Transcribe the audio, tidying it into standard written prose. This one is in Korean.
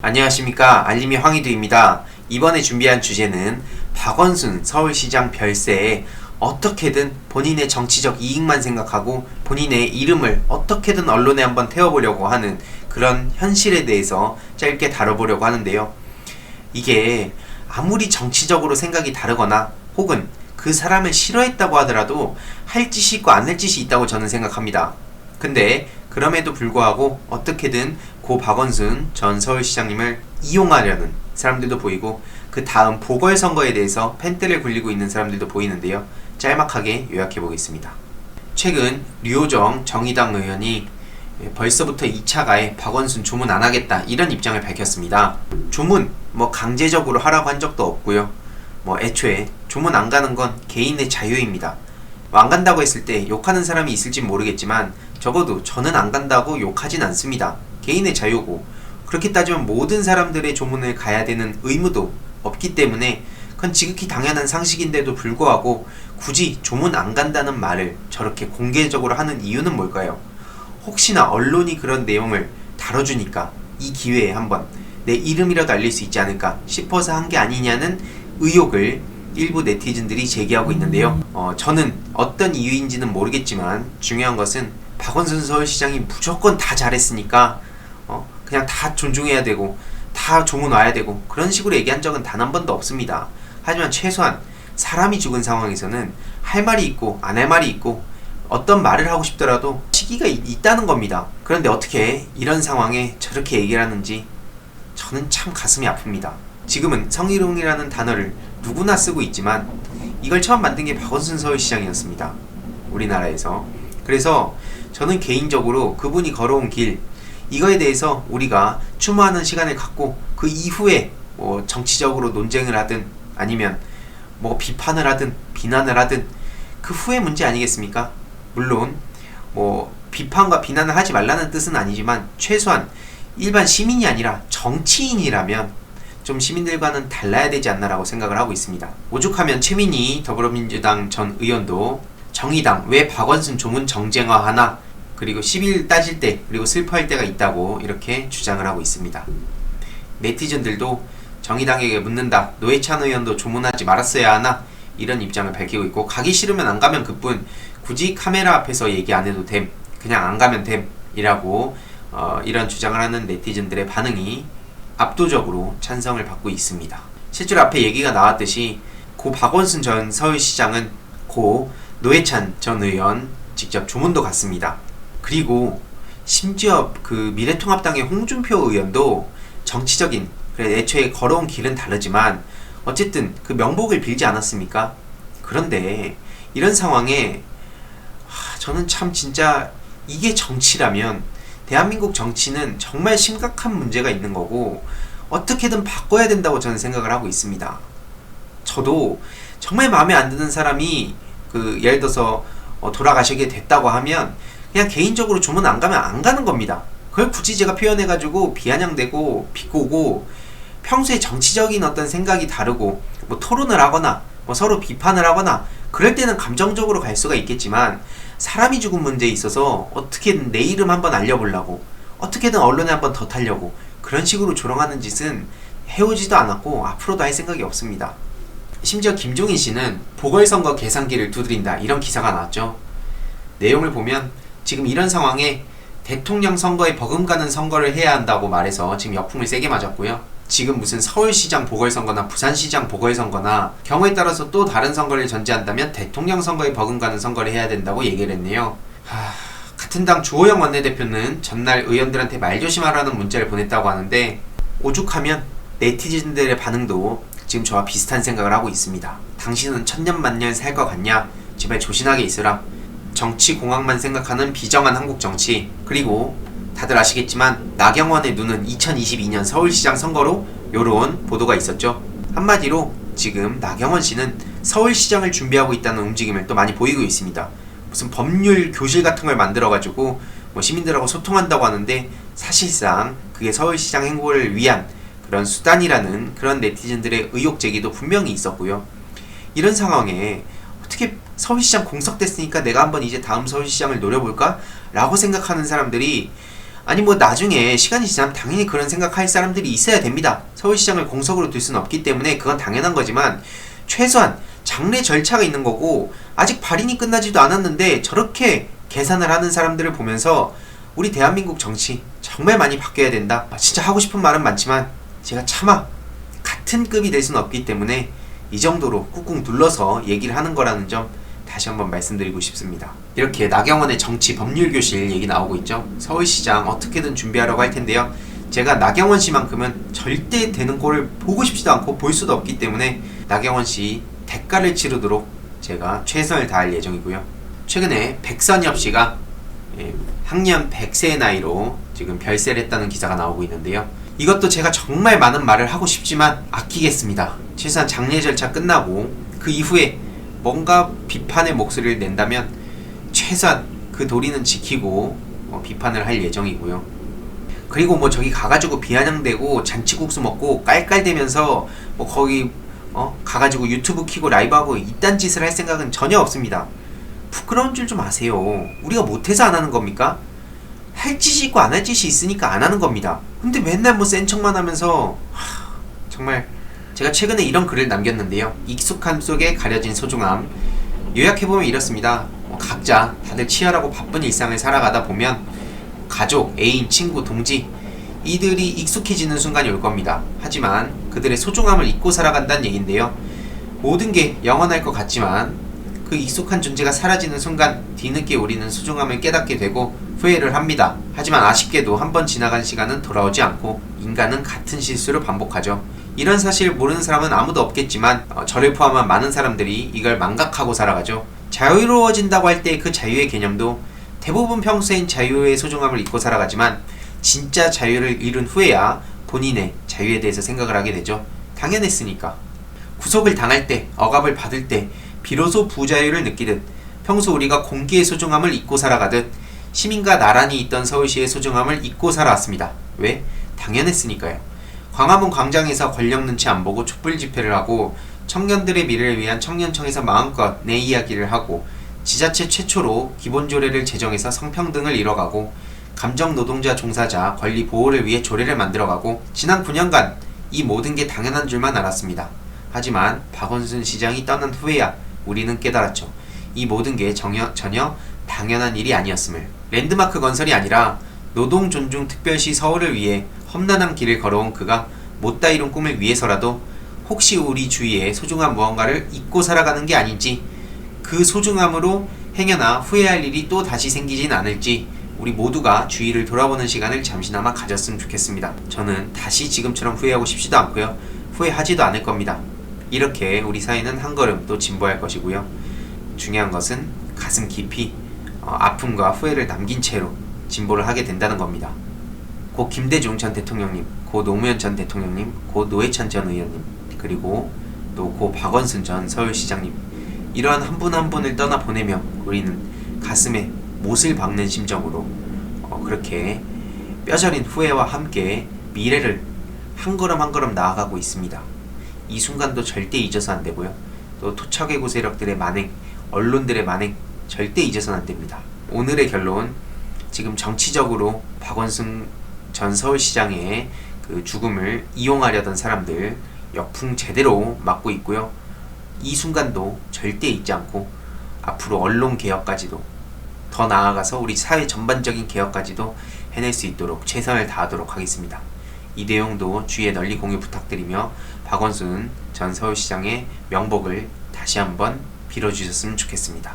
안녕하십니까, 알림이 황희두입니다. 이번에 준비한 주제는 박원순 서울시장 별세에 어떻게든 본인의 정치적 이익만 생각하고 본인의 이름을 어떻게든 언론에 한번 태워보려고 하는 그런 현실에 대해서 짧게 다뤄보려고 하는데요. 이게 아무리 정치적으로 생각이 다르거나 혹은 그 사람을 싫어했다고 하더라도 할 짓이 있고 안 할 짓이 있다고 저는 생각합니다. 근데 그럼에도 불구하고 어떻게든 고 박원순 전 서울시장님을 이용하려는 사람들도 보이고, 그 다음 보궐선거에 대해서 펜대를 굴리고 있는 사람들도 보이는데요. 짤막하게 요약해 보겠습니다. 최근 류호정 정의당 의원이 벌써부터 2차 가에 박원순 조문 안 하겠다, 이런 입장을 밝혔습니다. 조문 강제적으로 하라고 한 적도 없고요. 애초에 조문 안 가는 건 개인의 자유입니다. 안 간다고 했을 때 욕하는 사람이 있을진 모르겠지만 적어도 저는 안 간다고 욕하진 않습니다. 개인의 자유고, 그렇게 따지면 모든 사람들의 조문을 가야 되는 의무도 없기 때문에 그건 지극히 당연한 상식인데도 불구하고 굳이 조문 안 간다는 말을 저렇게 공개적으로 하는 이유는 뭘까요? 혹시나 언론이 그런 내용을 다뤄주니까 이 기회에 한번 내 이름이라도 알릴 수 있지 않을까 싶어서 한 게 아니냐는 의혹을 일부 네티즌들이 제기하고 있는데요. 저는 어떤 이유인지는 모르겠지만 중요한 것은 박원순 서울시장이 무조건 다 잘했으니까 그냥 다 존중해야 되고 다 조문 와야 되고 그런 식으로 얘기한 적은 단 한 번도 없습니다. 하지만 최소한 사람이 죽은 상황에서는 할 말이 있고 안 할 말이 있고 어떤 말을 하고 싶더라도 시기가 있다는 겁니다. 그런데 어떻게 이런 상황에 저렇게 얘기를 하는지 저는 참 가슴이 아픕니다. 지금은 성희롱이라는 단어를 누구나 쓰고 있지만 이걸 처음 만든 게 박원순 서울시장이었습니다. 우리나라에서. 그래서 저는 개인적으로 그분이 걸어온 길, 이거에 대해서 우리가 추모하는 시간을 갖고 그 이후에 정치적으로 논쟁을 하든 아니면 비판을 하든 비난을 하든 그 후의 문제 아니겠습니까? 물론 비판과 비난을 하지 말라는 뜻은 아니지만 최소한 일반 시민이 아니라 정치인이라면 좀 시민들과는 달라야 되지 않나라고 생각을 하고 있습니다. 오죽하면 최민희 더불어민주당 전 의원도 정의당 왜 박원순 조문 정쟁화하나, 그리고 시비를 따질 때 그리고 슬퍼할 때가 있다고 이렇게 주장을 하고 있습니다. 네티즌들도 정의당에게 묻는다, 노회찬 의원도 조문하지 말았어야 하나, 이런 입장을 밝히고 있고, 가기 싫으면 안 가면 그뿐, 굳이 카메라 앞에서 얘기 안 해도 됨, 그냥 안 가면 됨 이라고 이런 주장을 하는 네티즌들의 반응이 압도적으로 찬성을 받고 있습니다. 실제로 앞에 얘기가 나왔듯이 고 박원순 전 서울시장은 고 노회찬 전 의원 직접 조문도 갔습니다. 그리고 심지어 그 미래통합당의 홍준표 의원도 정치적인, 애초에 걸어온 길은 다르지만 어쨌든 그 명복을 빌지 않았습니까? 그런데 이런 상황에 저는 참 진짜 이게 정치라면 대한민국 정치는 정말 심각한 문제가 있는 거고 어떻게든 바꿔야 된다고 저는 생각을 하고 있습니다. 저도 정말 마음에 안 드는 사람이 예를 들어서 돌아가시게 됐다고 하면 그냥 개인적으로 조문 안 가면 안 가는 겁니다. 그걸 굳이 제가 표현해가지고 비아냥대고 비꼬고 평소에 정치적인 어떤 생각이 다르고 토론을 하거나 서로 비판을 하거나 그럴 때는 감정적으로 갈 수가 있겠지만, 사람이 죽은 문제에 있어서 어떻게든 내 이름 한번 알려보려고, 어떻게든 언론에 한번 더 타려고 그런 식으로 조롱하는 짓은 해오지도 않았고 앞으로도 할 생각이 없습니다. 심지어 김종인 씨는 보궐선거 계산기를 두드린다, 이런 기사가 나왔죠. 내용을 보면 지금 이런 상황에 대통령 선거에 버금가는 선거를 해야 한다고 말해서 지금 역풍을 세게 맞았고요. 지금 무슨 서울시장 보궐선거나 부산시장 보궐선거나 경우에 따라서 또 다른 선거를 전제한다면 대통령 선거에 버금가는 선거를 해야 된다고 얘기를 했네요. 같은 당 주호영 원내대표는 전날 의원들한테 말조심하라는 문자를 보냈다고 하는데, 오죽하면 네티즌들의 반응도 지금 저와 비슷한 생각을 하고 있습니다. 당신은 천년만년 살 것 같냐? 제발 조신하게 있으라. 정치 공학만 생각하는 비정한 한국 정치. 그리고 다들 아시겠지만 나경원의 눈은 2022년 서울시장 선거로 요런 보도가 있었죠. 한마디로 지금 나경원 씨는 서울시장을 준비하고 있다는 움직임을 또 많이 보이고 있습니다. 무슨 법률 교실 같은 걸 만들어가지고 시민들하고 소통한다고 하는데 사실상 그게 서울시장 행보를 위한 그런 수단이라는 그런 네티즌들의 의혹 제기도 분명히 있었고요. 이런 상황에 어떻게 서울시장 공석됐으니까 내가 한번 이제 다음 서울시장을 노려볼까? 라고 생각하는 사람들이 아니 뭐 나중에 시간이 지나면 당연히 그런 생각할 사람들이 있어야 됩니다. 서울시장을 공석으로 둘 수는 없기 때문에 그건 당연한 거지만 최소한 장례 절차가 있는 거고 아직 발인이 끝나지도 않았는데 저렇게 계산을 하는 사람들을 보면서 우리 대한민국 정치 정말 많이 바뀌어야 된다. 진짜 하고 싶은 말은 많지만 제가 차마 같은 급이 될 수는 없기 때문에 이 정도로 꾹꾹 눌러서 얘기를 하는 거라는 점 다시 한번 말씀드리고 싶습니다. 이렇게 나경원의 정치 법률교실 얘기 나오고 있죠. 서울시장 어떻게든 준비하려고 할 텐데요. 제가 나경원 씨만큼은 절대 되는 꼴을 보고 싶지도 않고 볼 수도 없기 때문에 나경원 씨 대가를 치르도록 제가 최선을 다할 예정이고요. 최근에 백선엽 씨가 학년 100세의 나이로 지금 별세를 했다는 기사가 나오고 있는데요. 이것도 제가 정말 많은 말을 하고 싶지만 아끼겠습니다. 최소한 장례 절차 끝나고 그 이후에 뭔가 비판의 목소리를 낸다면 최소한 그 도리는 지키고 비판을 할 예정이고요. 그리고 뭐 저기 가가지고 비아냥대고 잔치국수 먹고 깔깔대면서 뭐 거기 가가지고 유튜브 키고 라이브하고 이딴 짓을 할 생각은 전혀 없습니다. 부끄러운 줄 좀 아세요. 우리가 못해서 안 하는 겁니까? 할 짓이 있고 안 할 짓이 있으니까 안 하는 겁니다. 근데 맨날 뭐 센 척만 하면서 정말 제가 최근에 이런 글을 남겼는데요. 익숙함 속에 가려진 소중함. 요약해보면 이렇습니다. 각자 다들 치열하고 바쁜 일상을 살아가다 보면 가족, 애인, 친구, 동지 이들이 익숙해지는 순간이 올 겁니다. 하지만 그들의 소중함을 잊고 살아간다는 얘긴데요. 모든 게 영원할 것 같지만 그 익숙한 존재가 사라지는 순간 뒤늦게 우리는 소중함을 깨닫게 되고 후회를 합니다. 하지만 아쉽게도 한 번 지나간 시간은 돌아오지 않고 인간은 같은 실수를 반복하죠. 이런 사실을 모르는 사람은 아무도 없겠지만 저를 포함한 많은 사람들이 이걸 망각하고 살아가죠. 자유로워진다고 할 때 그 자유의 개념도 대부분 평소엔 자유의 소중함을 잊고 살아가지만 진짜 자유를 잃은 후에야 본인의 자유에 대해서 생각을 하게 되죠. 당연했으니까. 구속을 당할 때, 억압을 받을 때 비로소 부자유를 느끼듯 평소 우리가 공기의 소중함을 잊고 살아가듯 시민과 나란히 있던 서울시의 소중함을 잊고 살아왔습니다. 왜? 당연했으니까요. 광화문 광장에서 권력 눈치 안 보고 촛불 집회를 하고 청년들의 미래를 위한 청년청에서 마음껏 내 이야기를 하고 지자체 최초로 기본조례를 제정해서 성평등을 이뤄가고 감정노동자 종사자 권리 보호를 위해 조례를 만들어가고 지난 9년간 이 모든 게 당연한 줄만 알았습니다. 하지만 박원순 시장이 떠난 후에야 우리는 깨달았죠. 이 모든 게 전혀 당연한 일이 아니었음을. 랜드마크 건설이 아니라 노동존중특별시 서울을 위해 험난한 길을 걸어온 그가 못다 이룬 꿈을 위해서라도 혹시 우리 주위에 소중한 무언가를 잊고 살아가는 게 아닌지, 그 소중함으로 행여나 후회할 일이 또 다시 생기진 않을지 우리 모두가 주위를 돌아보는 시간을 잠시나마 가졌으면 좋겠습니다. 저는 다시 지금처럼 후회하고 싶지도 않고요. 후회하지도 않을 겁니다. 이렇게 우리 사회는 한 걸음 또 진보할 것이고요. 중요한 것은 가슴 깊이 아픔과 후회를 남긴 채로 진보를 하게 된다는 겁니다. 고 김대중 전 대통령님, 고 노무현 전 대통령님, 고 노회찬 전 의원님, 그리고 또 고 박원순 전 서울시장님, 이러한 한 분 한 분을 떠나보내며 우리는 가슴에 못을 박는 심정으로 그렇게 뼈저린 후회와 함께 미래를 한 걸음 한 걸음 나아가고 있습니다. 이 순간도 절대 잊어서 안 되고요. 또 토착외구 세력들의 만행, 언론들의 만행 절대 잊어서는 안 됩니다. 오늘의 결론, 지금 정치적으로 박원순 전 서울시장의 그 죽음을 이용하려던 사람들 역풍 제대로 맞고 있고요. 이 순간도 절대 잊지 않고 앞으로 언론 개혁까지도 더 나아가서 우리 사회 전반적인 개혁까지도 해낼 수 있도록 최선을 다하도록 하겠습니다. 이 내용도 주위에 널리 공유 부탁드리며 박원순 전 서울시장의 명복을 다시 한번 빌어주셨으면 좋겠습니다.